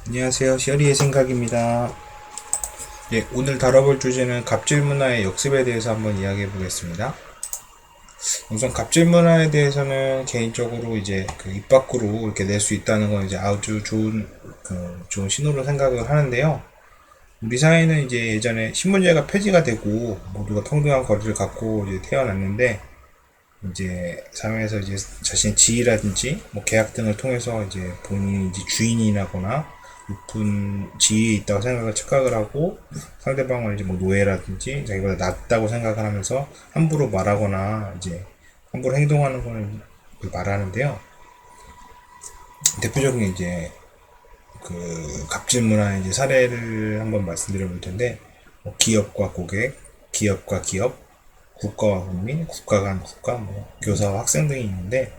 안녕하세요. 시어리의 생각입니다. 예, 오늘 다뤄볼 주제는 갑질 문화의 역습에 대해서 한번 이야기해 보겠습니다. 우선 갑질 문화에 대해서는 개인적으로 이제 그 입 밖으로 이렇게 낼 수 있다는 건 이제 아주 좋은 신호로 생각을 하는데요. 우리 사회는 이제 예전에 신분제가 폐지가 되고 모두가 평등한 권리를 갖고 이제 태어났는데 이제 사회에서 이제 자신의 지위라든지 뭐 계약 등을 통해서 이제 본인이 이제 주인이나거나 높은 지위에 있다고 생각을 착각을 하고 상대방을 이제 뭐 노예라든지 자기보다 낫다고 생각을 하면서 함부로 말하거나 이제 함부로 행동하는 거를 말하는데요. 대표적인 이제 그 갑질 문화의 이제 사례를 한번 말씀드려 볼 텐데 뭐 기업과 고객, 기업과 기업, 국가와 국민, 국가 간 국가, 뭐 교사와 학생 등이 있는데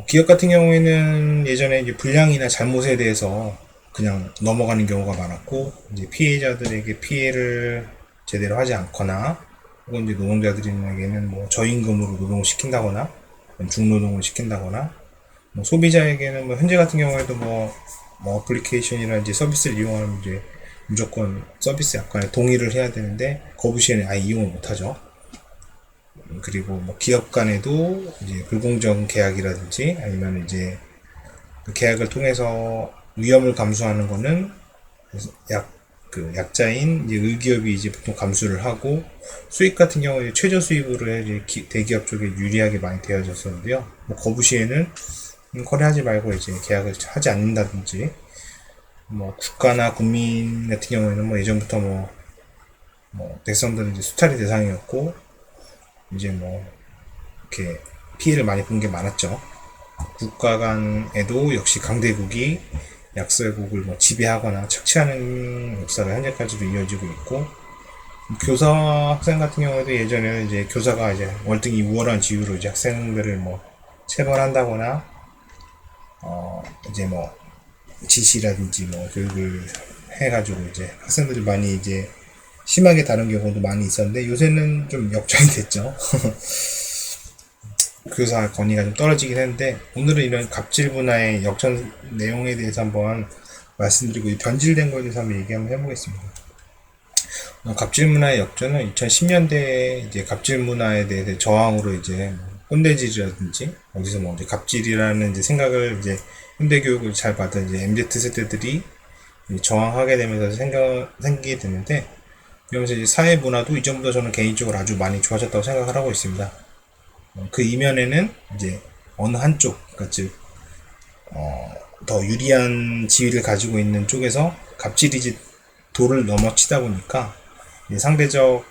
기업 같은 경우에는 예전에 이제 불량이나 잘못에 대해서 그냥 넘어가는 경우가 많았고 이제 피해자들에게 피해를 제대로 하지 않거나 혹은 이제 노동자들에게는 뭐 저임금으로 노동을 시킨다거나 중노동을 시킨다거나 뭐 소비자에게는 뭐 현재 같은 경우에도 뭐 어플리케이션이나 서비스를 이용하면 이제 무조건 서비스 약관에 동의를 해야 되는데 거부 시에는 아예 이용을 못하죠. 그리고 뭐 기업 간에도 이제 불공정 계약이라든지 아니면 이제 그 계약을 통해서 위험을 감수하는 거는 그 약자인 이제 의기업이 이제 보통 감수를 하고 수익 같은 경우에 최저 수익으로 이제 대기업 쪽에 유리하게 많이 되어졌었는데요. 뭐 거부 시에는 거래하지 말고 이제 계약을 하지 않는다든지 뭐 국가나 국민 같은 경우에는 뭐 예전부터 뭐 백성들은 이제 수탈의 대상이었고 이제 뭐 이렇게 피해를 많이 본 게 많았죠. 국가 간에도 역시 강대국이 약소국을 뭐 지배하거나 착취하는 역사가 현재까지도 이어지고 있고 교사 학생 같은 경우에도 예전에는 이제 교사가 이제 월등히 우월한 지위로 이제 학생들을 뭐 체벌한다거나 이제 뭐 지시라든지 뭐 교육을 해가지고 이제 학생들이 많이 이제 심하게 다룬 경우도 많이 있었는데 요새는 좀 역전이 됐죠. 교사 권위가 좀 떨어지긴 했는데 오늘은 이런 갑질 문화의 역전 내용에 대해서 한번 말씀드리고 변질된 거에 대해서 한번 얘기 한번 해보겠습니다. 갑질 문화의 역전은 2010년대 이제 갑질 문화에 대해서 저항으로 이제 꼰대질이라든지 어디서 뭐 이제 갑질이라는 이제 생각을 이제 현대 교육을 잘 받은 이제 MZ 세대들이 저항하게 되면서 생기게 되는데 이러면서 이제 사회 문화도 이전보다 저는 개인적으로 아주 많이 좋아졌다고 생각을 하고 있습니다. 그 이면에는 이제 어느 한쪽, 그러니까 즉, 더 유리한 지위를 가지고 있는 쪽에서 갑질이 이제 도를 넘어치다 보니까 상대적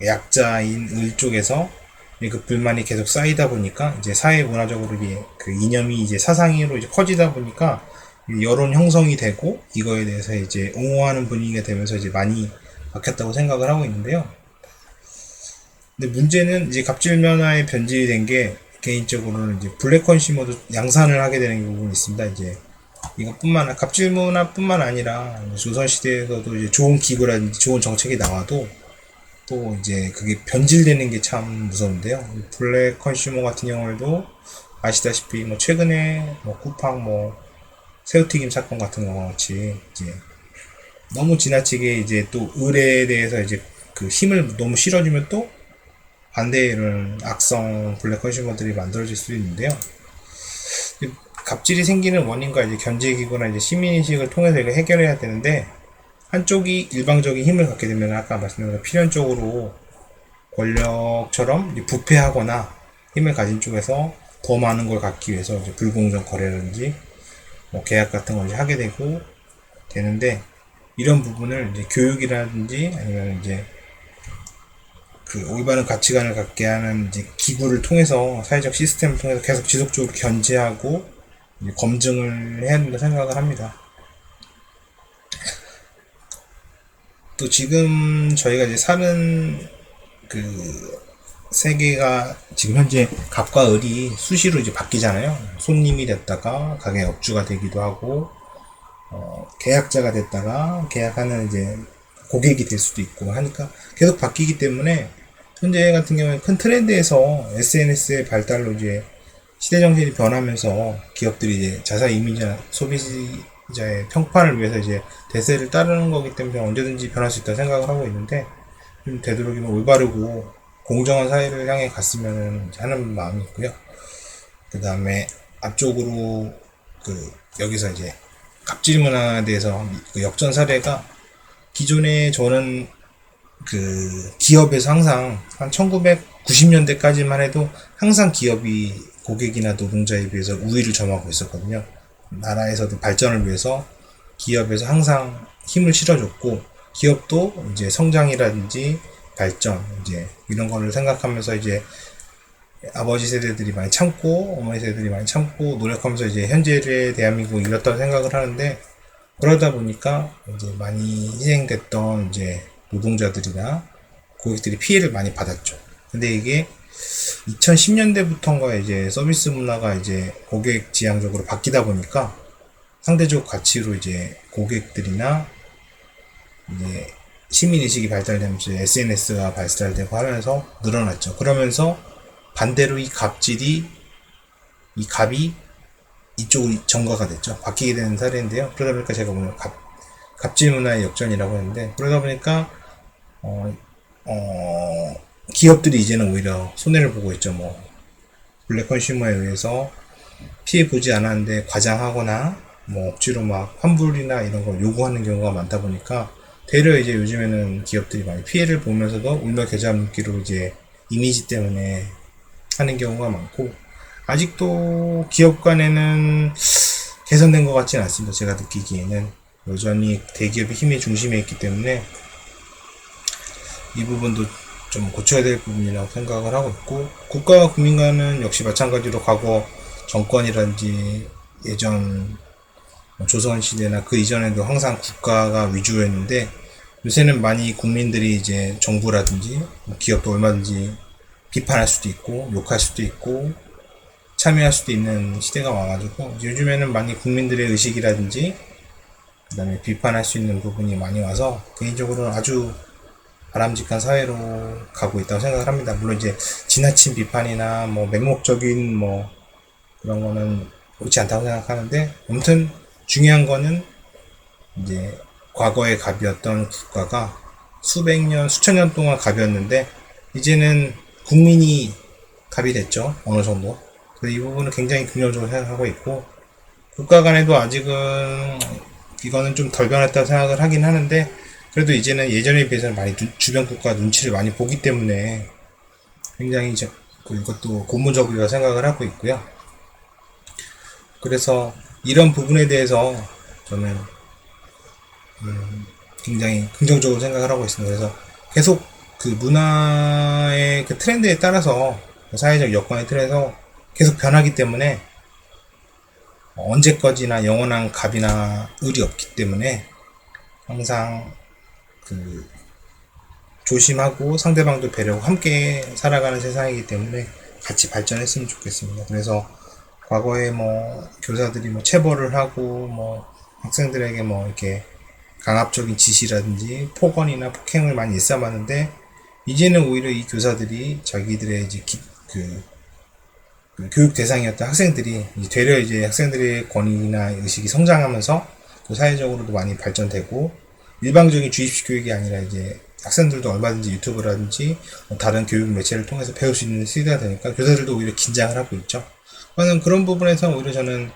약자인 을 쪽에서 그 불만이 계속 쌓이다 보니까 이제 사회 문화적으로 그 이념이 이제 사상으로 이제 퍼지다 보니까 여론 형성이 되고 이거에 대해서 이제 옹호하는 분위기가 되면서 이제 많이 바뀌었다고 생각을 하고 있는데요. 근데 문제는 이제 갑질 면화에 변질이 된 게 개인적으로는 이제 블랙 컨슈머도 양산을 하게 되는 부분이 있습니다. 이제 이것뿐만 갑질 문화뿐만 아니라 조선 시대에서도 이제 좋은 기구라든지 좋은 정책이 나와도 또 이제 그게 변질되는 게 참 무서운데요. 블랙 컨슈머 같은 경우에도 아시다시피 뭐 최근에 뭐 쿠팡 뭐 새우튀김 사건 같은 거 같이 이제 너무 지나치게 이제 또 을에 대해서 이제 그 힘을 너무 실어주면 또 반대의 이런 악성 블랙 컨슈머들이 만들어질 수 있는데요. 갑질이 생기는 원인과 이제 견제기구나 이제 시민의식을 통해서 이거 해결해야 되는데 한쪽이 일방적인 힘을 갖게 되면 아까 말씀드린 필연적으로 권력처럼 부패하거나 힘을 가진 쪽에서 더 많은 걸 갖기 위해서 이제 불공정 거래라든지 뭐 계약 같은 걸 이제 하게 되는데 이런 부분을 이제 교육이라든지 아니면 이제 그 올바른 가치관을 갖게 하는 이제 기구를 통해서 사회적 시스템을 통해서 계속 지속적으로 견제하고 검증을 해야 된다 생각을 합니다. 또 지금 저희가 이제 사는 그 세계가 지금 현재 갑과 을이 수시로 이제 바뀌잖아요. 손님이 됐다가 가게 업주가 되기도 하고 계약자가 됐다가 계약하는 이제 고객이 될 수도 있고 하니까 계속 바뀌기 때문에 현재 같은 경우에 큰 트렌드에서 SNS의 발달로 이제 시대 정신이 변하면서 기업들이 이제 자사 이미지나 소비 이제 평판을 위해서 이제 대세를 따르는 거기 때문에 언제든지 변할 수 있다 생각을 하고 있는데, 좀 되도록이면 올바르고 공정한 사회를 향해 갔으면 하는 마음이 있고요. 그 다음에 앞쪽으로 여기서 이제 갑질 문화에 대해서 그 역전 사례가, 기존에 저는 기업에서 항상 한 1990년대까지만 해도 항상 기업이 고객이나 노동자에 비해서 우위를 점하고 있었거든요. 나라에서도 발전을 위해서 기업에서 항상 힘을 실어줬고, 기업도 이제 성장이라든지 발전, 이제 이런 거를 생각하면서 이제 아버지 세대들이 많이 참고 어머니 세대들이 많이 참고 노력하면서 이제 현재의 대한민국을 이뤘다고 생각을 하는데, 그러다 보니까 이제 많이 희생됐던 이제 노동자들이나 고객들이 피해를 많이 받았죠. 근데 이게 2010년대부터인가 이제 서비스 문화가 이제 고객 지향적으로 바뀌다 보니까 상대적 가치로 이제 고객들이나 이제 시민의식이 발달되면서 SNS가 발달되고 하면서 늘어났죠. 그러면서 반대로 이 갑이 이쪽으로 전가가 됐죠. 바뀌게 되는 사례인데요. 그러다 보니까 제가 오늘 갑질 문화의 역전이라고 했는데, 그러다 보니까 기업들이 이제는 오히려 손해를 보고 있죠. 뭐 블랙 컨슈머에 의해서 피해 보지 않았는데 과장하거나 뭐 억지로 막 환불이나 이런 걸 요구하는 경우가 많다 보니까, 되려 이제 요즘에는 기업들이 많이 피해를 보면서도 울며 겨자 먹기로 이제 이미지 때문에 하는 경우가 많고, 아직도 기업 간에는 개선된 것 같지는 않습니다. 제가 느끼기에는 여전히 대기업이 힘의 중심에 있기 때문에 이 부분도 좀 고쳐야 될 부분이라고 생각을 하고 있고, 국가와 국민 간은 역시 마찬가지로 과거 정권이라든지 예전 조선시대나 그 이전에도 항상 국가가 위주였는데, 요새는 많이 국민들이 이제 정부라든지 기업도 얼마든지 비판할 수도 있고 욕할 수도 있고 참여할 수도 있는 시대가 와가지고, 요즘에는 많이 국민들의 의식이라든지 그 다음에 비판할 수 있는 부분이 많이 와서 개인적으로는 아주 바람직한 사회로 가고 있다고 생각을 합니다. 물론 이제 지나친 비판이나 뭐 맹목적인 뭐 그런 거는 옳지 않다고 생각하는데, 아무튼 중요한 거는 이제 과거의 갑이었던 국가가 수백 년, 수천 년 동안 갑이었는데 이제는 국민이 갑이 됐죠. 어느 정도. 그래서 이 부분은 굉장히 긍정적으로 생각하고 있고, 국가 간에도 아직은 이거는 좀 덜 변했다고 생각을 하긴 하는데, 그래도 이제는 예전에 비해서는 많이 주변 국가 눈치를 많이 보기 때문에 굉장히 이것도 고무적이라고 생각을 하고 있고요. 그래서 이런 부분에 대해서 저는 굉장히 긍정적으로 생각을 하고 있습니다. 그래서 계속 그 문화의 그 트렌드에 따라서, 사회적 여건의 틀에서 계속 변하기 때문에 언제까지나 영원한 갑이나 을이 없기 때문에 항상 조심하고 상대방도 배려하고 함께 살아가는 세상이기 때문에 같이 발전했으면 좋겠습니다. 그래서 과거에 뭐 교사들이 뭐 체벌을 하고 뭐 학생들에게 뭐 이렇게 강압적인 지시라든지 폭언이나 폭행을 많이 일삼았는데, 이제는 오히려 이 교사들이 자기들의 이제 그 교육 대상이었던 학생들이 되려 이제 학생들의 권위나 의식이 성장하면서 또 사회적으로도 많이 발전되고, 일방적인 주입식 교육이 아니라 이제 학생들도 얼마든지 유튜브라든지 다른 교육 매체를 통해서 배울 수 있는 시대가 되니까 교사들도 오히려 긴장을 하고 있죠. 그런 부분에서 오히려 저는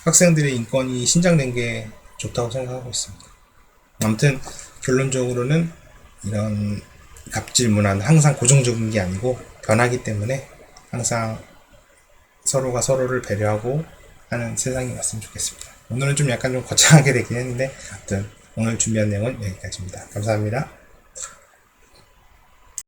학생들의 인권이 신장된 게 좋다고 생각하고 있습니다. 아무튼 결론적으로는 이런 갑질 문화는 항상 고정적인 게 아니고 변하기 때문에 항상 서로가 서로를 배려하고 하는 세상이 왔으면 좋겠습니다. 오늘은 좀 약간 좀 거창하게 되긴 했는데, 아무튼 오늘 준비한 내용은 여기까지입니다. 감사합니다.